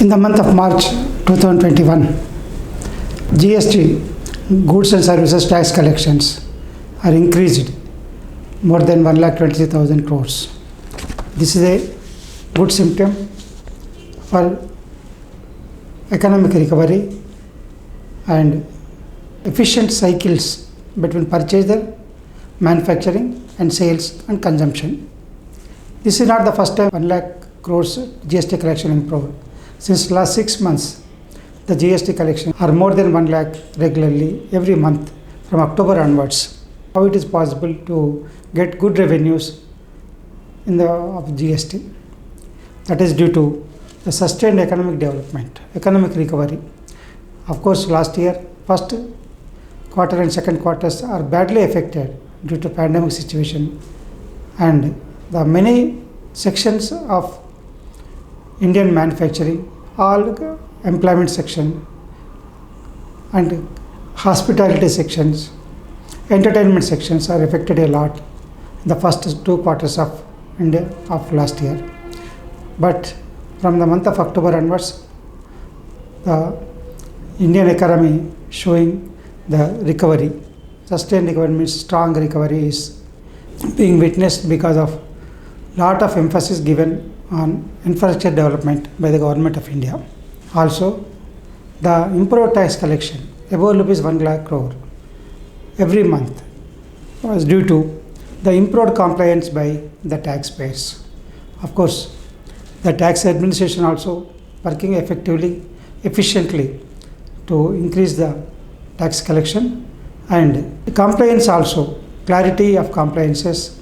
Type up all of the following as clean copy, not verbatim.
In the month of March 2021, GST, Goods and Services Tax collections are increased more than 1,20,000 crores. This is a good symptom for economic recovery and efficient cycles between purchaser, manufacturing and sales and consumption. This is not the first time 1 lakh crores GST collection improved. Since last 6 months, the GST collection are more than 1 lakh regularly every month from October onwards. How it is possible to get good revenues of GST? That is due to the sustained economic development, economic recovery. Of course, last year, first quarter and second quarters are badly affected due to pandemic situation, and the many sections of Indian manufacturing, all employment section and hospitality sections, entertainment sections are affected a lot in the first 2 quarters of India of last year. But from the month of October onwards, the Indian economy showing the recovery. Sustained recovery means strong recovery is being witnessed because of lot of emphasis given on infrastructure development by the government of India. Also, the improved tax collection above rupees 1 lakh crore every month was due to the improved compliance by the taxpayers. Of course, the tax administration also working effectively, efficiently to increase the tax collection, and the compliance also, clarity of compliances,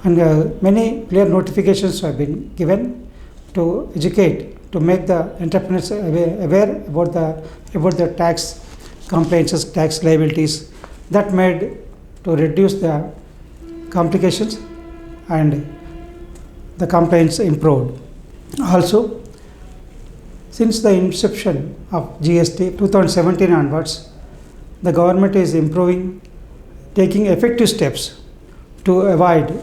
and many clear notifications have been given to educate, to make the entrepreneurs aware about the tax compliances, tax liabilities, that made to reduce the complications and the compliance improved. Also, since the inception of GST 2017 onwards, the government is improving, taking effective steps to avoid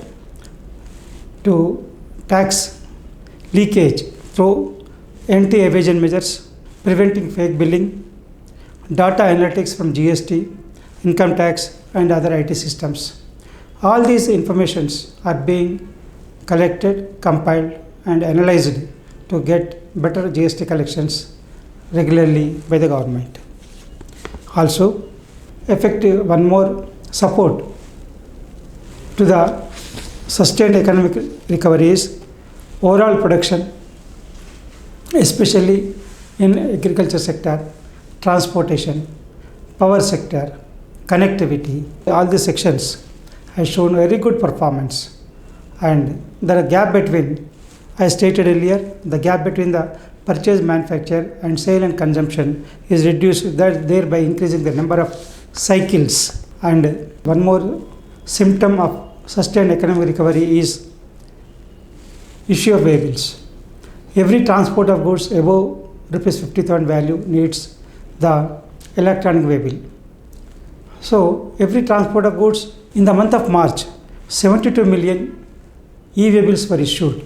tax leakage through anti-evasion measures, preventing fake billing, data analytics from GST, income tax and other IT systems. All these informations are being collected, compiled and analyzed to get better GST collections regularly by the government. Also, effective one more support to the sustained economic recovery is overall production, especially in agriculture sector, transportation, power sector, connectivity. All these sections have shown very good performance, and the gap between, I stated earlier, the gap between the purchase, manufacture and sale and consumption is reduced, thereby increasing the number of cycles. And one more symptom of sustained economic recovery is issue of waybills. Every transport of goods above rupees 50,000 value needs the electronic waybill. So every transport of goods in the month of March, 72 million e-waybills were issued.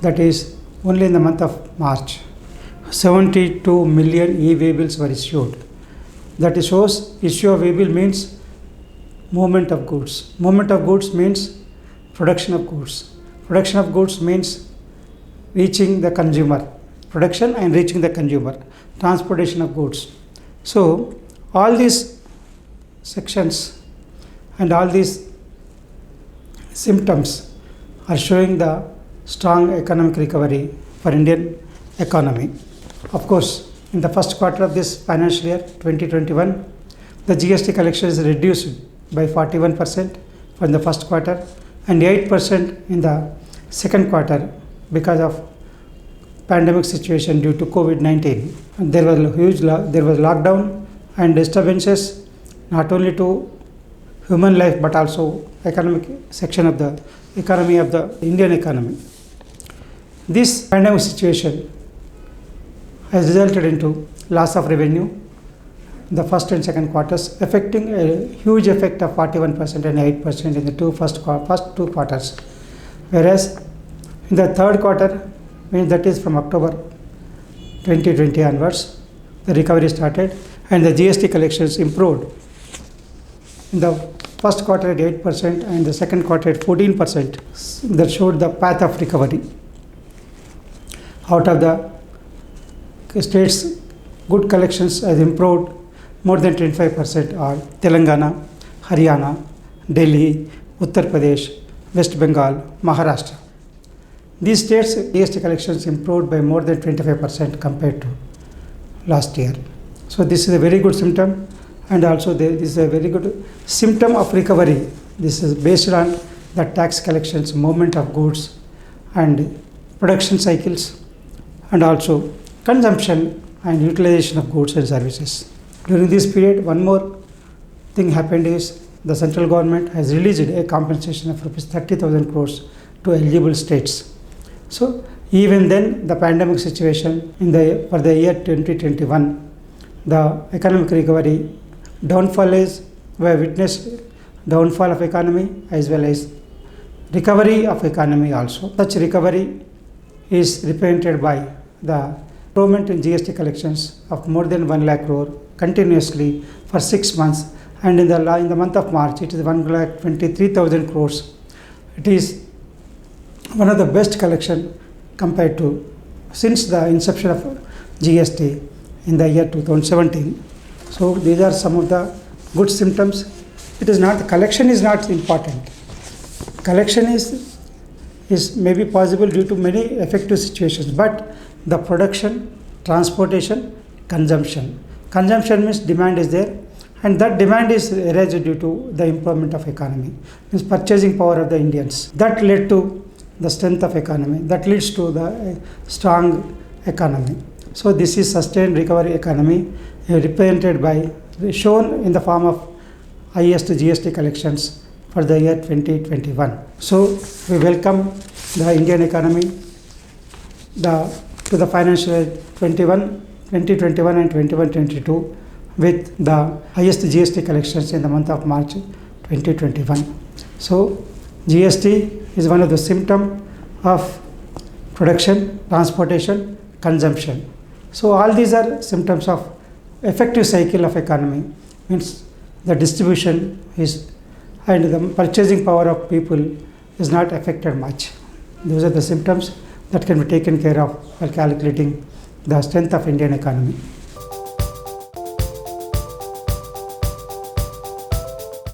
That is only in the month of March, 72 million e-waybills were issued. That shows issue of waybill means movement of goods. Movement of goods means production of goods. Production of goods means reaching the consumer. Production and reaching the consumer. Transportation of goods. So all these sections and all these symptoms are showing the strong economic recovery for Indian economy. Of course, in the first quarter of this financial year 2021, the GST collection is reduced by 41% from the first quarter and 8% in the second quarter because of pandemic situation due to COVID-19. There was lockdown and disturbances not only to human life but also economic section of the economy of the Indian economy. This pandemic situation has resulted into loss of revenue in the first and second quarters, affecting a huge effect of 41% and 8% in the first 2 quarters. Whereas in the third quarter, means that is from October 2020 onwards, the recovery started and the GST collections improved. In the first quarter at 8% and the second quarter at 14%, that showed the path of recovery. Out of the states, good collections has improved more than 25% are Telangana, Haryana, Delhi, Uttar Pradesh, West Bengal, Maharashtra. These states GST collections improved by more than 25% compared to last year. So this is a very good symptom, and also this is a very good symptom of recovery. This is based on the tax collections, movement of goods and production cycles, and also consumption and utilization of goods and services. During this period, one more thing happened is the central government has released a compensation of rupees 30,000 crores to eligible states. So even then, the pandemic situation for the year 2021, the economic recovery downfall is, we have witnessed downfall of economy as well as recovery of economy also. Such recovery is represented by the improvement in GST collections of more than 1 lakh crore continuously for 6 months, and in the month of March it is 1,23,000 crores. It is one of the best collection compared to since the inception of GST in the year 2017. So these are some of the good symptoms. It is not, collection is not important. Collection is maybe possible due to many effective situations, but the production, transportation, consumption. Consumption means demand is there, and that demand is raised due to the improvement of economy, means purchasing power of the Indians. That led to the strength of economy, that leads to the strong economy. So this is sustained recovery economy represented by, shown in the form of highest GST collections for the year 2021. So we welcome the Indian economy to the financial year 2021 and 21-22 with the highest GST collections in the month of March 2021. So GST is one of the symptoms of production, transportation, consumption. So all these are symptoms of effective cycle of economy, means the distribution is and the purchasing power of people is not affected much. Those are the symptoms that can be taken care of while calculating the strength of Indian economy.